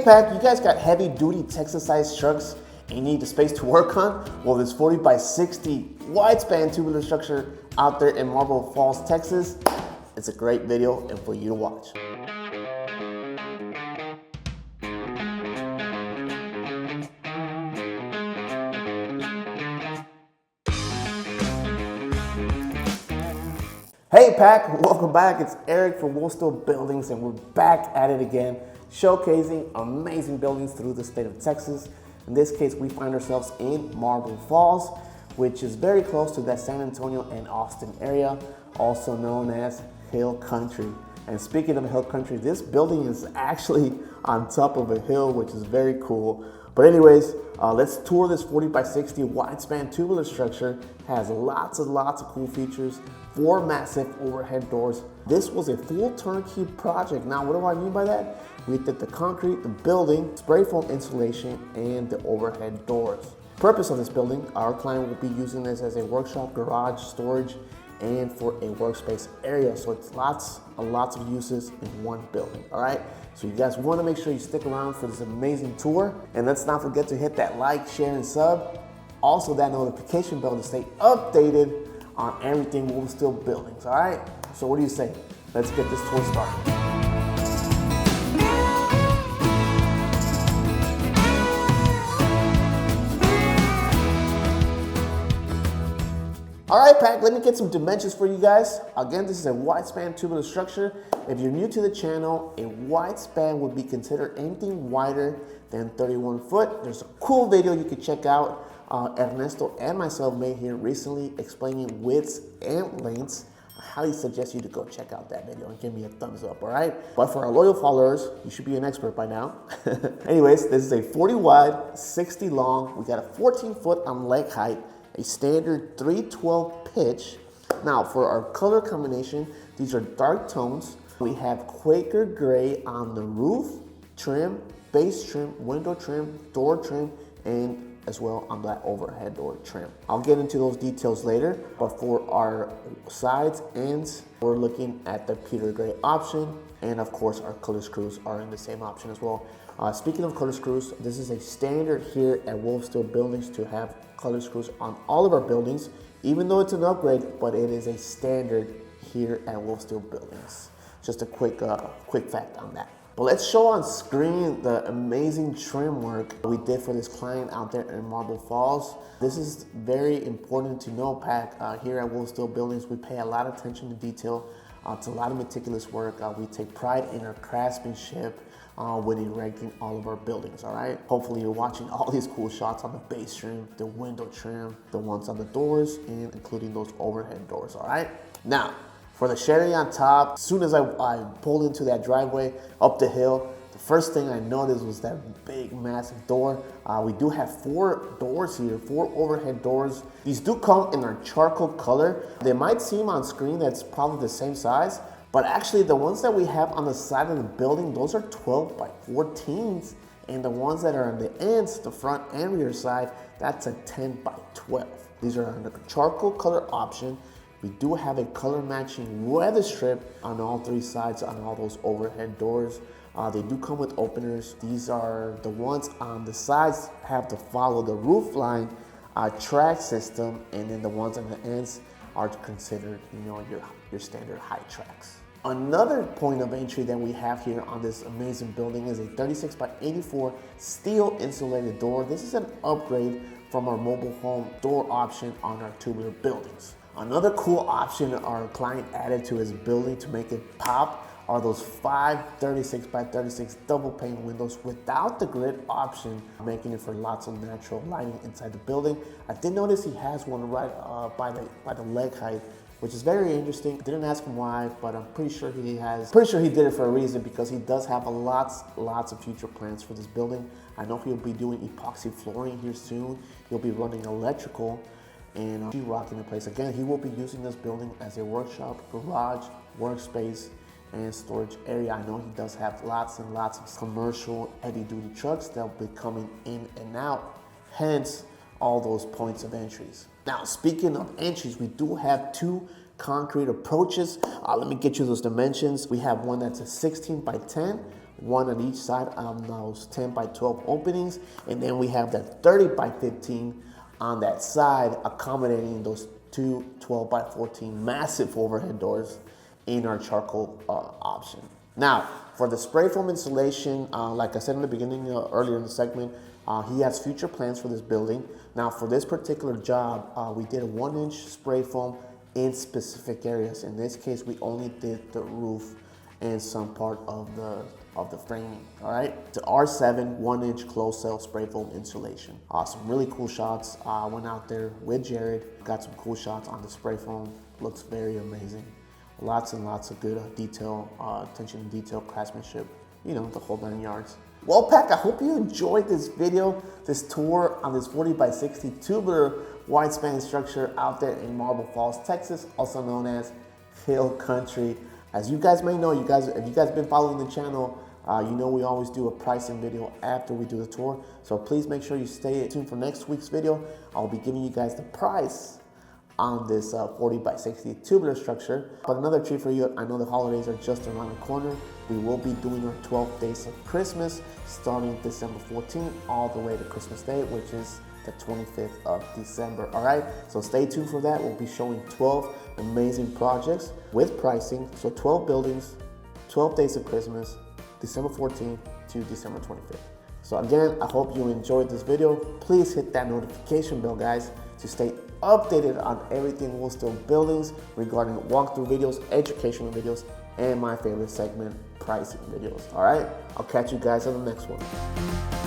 Pack, you guys got heavy duty Texas sized trucks and you need the space to work on? Well, this 40 by 60 wide span tubular structure out there in Marble Falls, Texas, it's a great video and for you to watch. Hey Pack, welcome back. It's Eric from WolfSteel Buildings and we're back at it again, showcasing amazing buildings through the state of Texas. In this case, we find ourselves in Marble Falls, which is very close to that San Antonio and Austin area, also known as Hill Country. And speaking of Hill Country, this building is actually on top of a hill, which is very cool. But anyways, let's tour this 40 by 60 wide span tubular structure. Has lots of cool features, 4 massive overhead doors. This was a full turnkey project. Now, what do I mean by that? We did the concrete, the building, spray foam insulation, and the overhead doors. Purpose of this building, our client will be using this as a workshop, garage, storage, and for a workspace area. So it's lots of uses in one building, all right? So you guys wanna make sure you stick around for this amazing tour. And let's not forget to hit that like, share, and sub. Also that notification bell to stay updated on everything WolfSteel Buildings, all right? So what do you say? Let's get this tour started. All right, Pack, let me get some dimensions for you guys. Again, this is a wide span tubular structure. If you're new to the channel, a wide span would be considered anything wider than 31 foot. There's a cool video you can check out. Ernesto and myself made here recently explaining widths and lengths. I highly suggest you to go check out that video and give me a thumbs up, all right? But for our loyal followers, you should be an expert by now. Anyways, this is a 40 wide, 60 long. We got a 14 foot on leg height, a standard 312 pitch. Now for our color combination, these are dark tones. We have Quaker gray on the roof trim, base trim, window trim, door trim, and as well on that overhead door trim. I'll get into those details later, but for our sides, ends, we're looking at the Peter gray option, and of course our color screws are in the same option as well. Speaking of color screws, this is a standard here at WolfSteel Buildings to have color screws on all of our buildings, even though it's an upgrade, but it is a standard here at WolfSteel Buildings. Just a quick fact on that. But let's show on screen the amazing trim work we did for this client out there in Marble Falls. This is very important to know, Pack. Here at WolfSteel Buildings, we pay a lot of attention to detail. It's a lot of meticulous work. We take pride in our craftsmanship when erecting all of our buildings, all right? Hopefully you're watching all these cool shots on the base trim, the window trim, the ones on the doors, and including those overhead doors, all right? Now, for the sherry on top, as soon as I pulled into that driveway up the hill, the first thing I noticed was that big, massive door. We do have 4 doors here, 4 overhead doors. These do come in our charcoal color. They might seem on screen that's probably the same size, but actually the ones that we have on the side of the building, those are 12 by 14s. And the ones that are on the ends, the front and rear side, that's a 10 by 12. These are on the charcoal color option. We do have a color matching weather strip on all 3 sides on all those overhead doors. They do come with openers. These are the ones on the sides have to follow the roof line track system, and then the ones on the ends are considered, your standard high tracks. Another point of entry that we have here on this amazing building is a 36 by 84 steel insulated door. This is an upgrade from our mobile home door option on our tubular buildings. Another cool option our client added to his building to make it pop are those 5 36 by 36 double pane windows without the grid option, making it for lots of natural lighting inside the building. I did notice he has one right by the leg height, which is very interesting. Didn't ask him why, but I'm pretty sure he did it for a reason, because he does have lots of future plans for this building. I know he'll be doing epoxy flooring here soon. He'll be running electrical and sheetrocking the place. Again, he will be using this building as a workshop, garage, workspace, and storage area. I know he does have lots and lots of commercial heavy-duty trucks that will be coming in and out, hence all those points of entries. Now, speaking of entries, we do have 2 concrete approaches. Let me get you those dimensions. We have one that's a 16 by 10. one on each side of those 10 by 12 openings. And then we have that 30 by 15 on that side, accommodating those two 12 by 14 massive overhead doors in our charcoal option. Now, for the spray foam insulation, like I said in the beginning, earlier in the segment, he has future plans for this building. Now, for this particular job, we did a 1-inch spray foam in specific areas. In this case, we only did the roof and some part of the framing. All right, the R7 1-inch closed cell spray foam insulation. Some really cool shots. Went out there with Jared, got some cool shots on the spray foam. Looks very amazing. Lots and lots of good detail, attention to detail, craftsmanship, you know, the whole 9 yards. Well, Pack, I hope you enjoyed this video, this tour on this 40 by 60 tubular wide span structure out there in Marble Falls, Texas, also known as Hill Country. As you guys may know, if you guys have been following the channel, you know we always do a pricing video after we do the tour. So please make sure you stay tuned for next week's video. I'll be giving you guys the price on this 40 by 60 tubular structure. But another treat for you, I know the holidays are just around the corner. We will be doing our 12 days of Christmas starting December 14th all the way to Christmas Day, which is the 25th of December. All right, so stay tuned for that. We'll be showing 12 amazing projects with pricing. So 12 buildings, 12 days of Christmas, December 14th to December 25th. So again, I hope you enjoyed this video. Please hit that notification bell, guys, to stay updated on everything WolfSteel Buildings regarding walkthrough videos, educational videos, and my favorite segment, pricing videos. All right, I'll catch you guys on the next one.